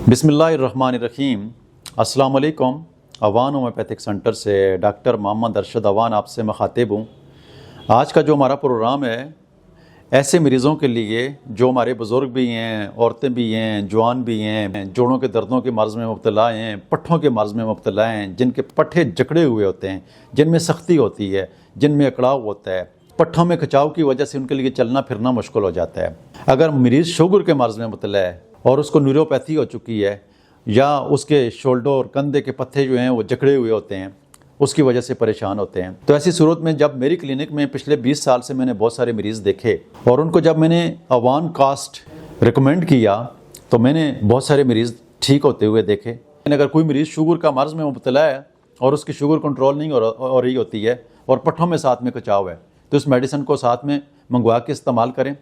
बिस्मिल्लाहिर्रहमानिर्रहीम। अस्सलाम वालेकुम। अवान होम्योपैथिक सेंटर से डॉक्टर मोहम्मद अरशद अवान आपसे मुखातिब हूँ। आज का जो हमारा प्रोग्राम है ऐसे मरीज़ों के लिए जो हमारे बुज़ुर्ग भी हैं, औरतें भी हैं, जवान भी हैं, जोड़ों के दर्दों के मर्ज़ में मुब्तला हैं, पट्ठों के मर्ज़ में मुब्तला हैं, जिनके पट्ठे जकड़े हुए होते हैं, जिनमें सख्ती होती है, जिनमें अकड़ाव होता है, पट्ठों में खिंचाव की वजह से उनके लिए चलना फिरना मुश्किल हो जाता है। अगर मरीज़ शुगर के मर्ज़ में मुब्तला है और उसको न्यूरोपैथी हो चुकी है या उसके शोल्डर और कंधे के पत्ते जो हैं वो जकड़े हुए होते हैं, उसकी वजह से परेशान होते हैं, तो ऐसी सूरत में जब मेरी क्लिनिक में पिछले 20 साल से मैंने बहुत सारे मरीज़ देखे और उनको जब मैंने अवान कास्ट रिकमेंड किया तो मैंने बहुत सारे मरीज़ ठीक होते हुए देखे। लेकिन अगर कोई मरीज़ शुगर का मर्ज़ में मुब्तला है और उसकी शुगर कंट्रोल नहीं हो रही होती है और पट्ठों में साथ में खिंचाव है तो इस मेडिसिन को साथ में मंगवा के इस्तेमाल करें।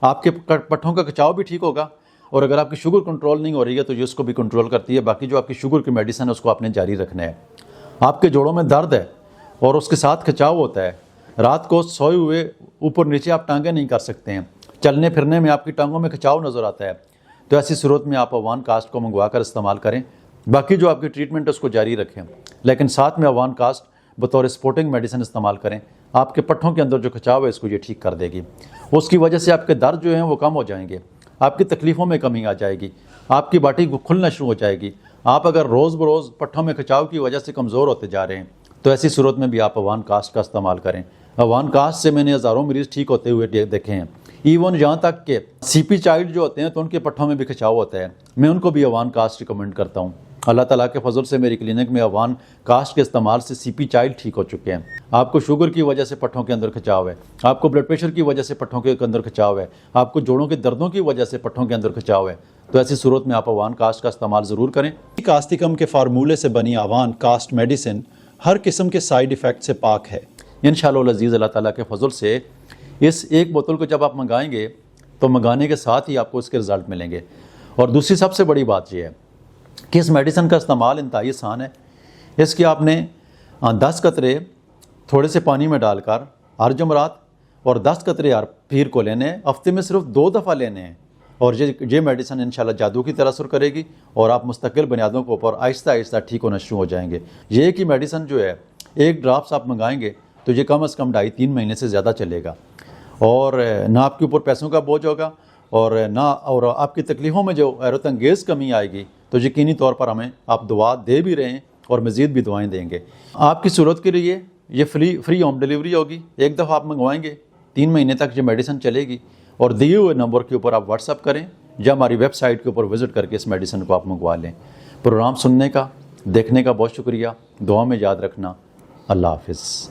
आपके पट्ठों का खिंचाव भी ठीक होगा और अगर आपकी शुगर कंट्रोल नहीं हो रही है तो ये उसको भी कंट्रोल करती है। बाकी जो आपकी शुगर की मेडिसिन है उसको आपने जारी रखना है। आपके जोड़ों में दर्द है और उसके साथ खिंचाव होता है, रात को सोए हुए ऊपर नीचे आप टांगें नहीं कर सकते हैं, चलने फिरने में आपकी टांगों में खिंचाव नज़र आता है, तो ऐसी सूरत में आप अवान कास्ट को मंगवा कर इस्तेमाल करें। बाकी जो आपकी ट्रीटमेंट है उसको जारी रखें, लेकिन साथ में अवान कास्ट बतौर सपोर्टिंग मेडिसिन इस्तेमाल करें। आपके पट्ठों के अंदर जो खिंचाव है इसको ये ठीक कर देगी। उसकी वजह से आपके दर्द जो हैं वो कम हो जाएंगे, आपकी तकलीफ़ों में कमी आ जाएगी, आपकी बाटी खुलना शुरू हो जाएगी। आप अगर रोज़ बरोज़ पट्ठों में खिंचाव की वजह से कमज़ोर होते जा रहे हैं तो ऐसी सूरत में भी आप अवान कास्ट का इस्तेमाल करें। अवान कास्ट से मैंने हज़ारों मरीज़ ठीक होते हुए देखे हैं। इवन यहाँ तक कि सीपी चाइल्ड जो होते हैं तो उनके पट्ठों में भी खिंचाव होता है, मैं उनको भी अवान कास्ट रिकमेंड करता हूँ। अल्लाह ताला के फजल से मेरी क्लिनिक में अवान कास्ट के इस्तेमाल से सीपी चाइल्ड ठीक हो चुके हैं। आपको शुगर की वजह से पट्ठों के अंदर खिंचाव है, आपको ब्लड प्रेशर की वजह से पट्ठों के अंदर खिंचाव है, आपको जोड़ों के दर्दों की वजह से पट्ठों के अंदर खिंचाव है, तो ऐसी सूरत में आप अवान कास्ट का इस्तेमाल ज़रूर करें। कास्टिकम के फार्मूले से बनी अवान कास्ट मेडिसिन हर किस्म के साइड इफ़ेक्ट से पाक है। इंशाअल्लाह अज़ीज़ अल्लाह ताला के फजल से इस एक बोतल को जब आप मंगाएंगे तो मंगाने के साथ ही आपको इसके रिज़ल्ट मिलेंगे। और दूसरी सबसे बड़ी बात यह है कि इस मेडिसिन का इस्तेमाल इंतहाई आसान है। इसके आपने 10 कतरे थोड़े से पानी में डालकर हर जुमरात और 10 कतरे हर पीर को लेने हैं, हफ्ते में सिर्फ 2 दफ़ा लेने हैं और ये मेडिसिन इंशाल्लाह जादू की तरह असर करेगी और आप मुस्तकिल बुनियादों के ऊपर आहिस्ता आहिस्ता ठीक होना शुरू हो जाएंगे। ये कि मेडिसिन जो है एक ड्राफ्ट आप मंगाएंगे तो ये कम से कम 2.5-3 महीने से ज़्यादा चलेगा और ना आपके ऊपर पैसों का बोझ होगा और ना और आपकी तकलीफ़ों में जो हैरत अंगेज़ कमी आएगी। तो यकीनी तौर पर हमें आप दुआ दे भी रहे हैं और मज़ीद भी दुआएं देंगे। आपकी सूरत के लिए ये फ्री होम डिलीवरी होगी। एक दफ़ा आप मंगवाएंगे 3 महीने तक ये मेडिसिन चलेगी और दिए हुए नंबर के ऊपर आप व्हाट्सअप करें या हमारी वेबसाइट के ऊपर विज़िट करके इस मेडिसिन को आप मंगवा लें। प्रोग्राम सुनने का देखने का बहुत शुक्रिया। दुआ में याद रखना। अल्लाह हाफ़िज़।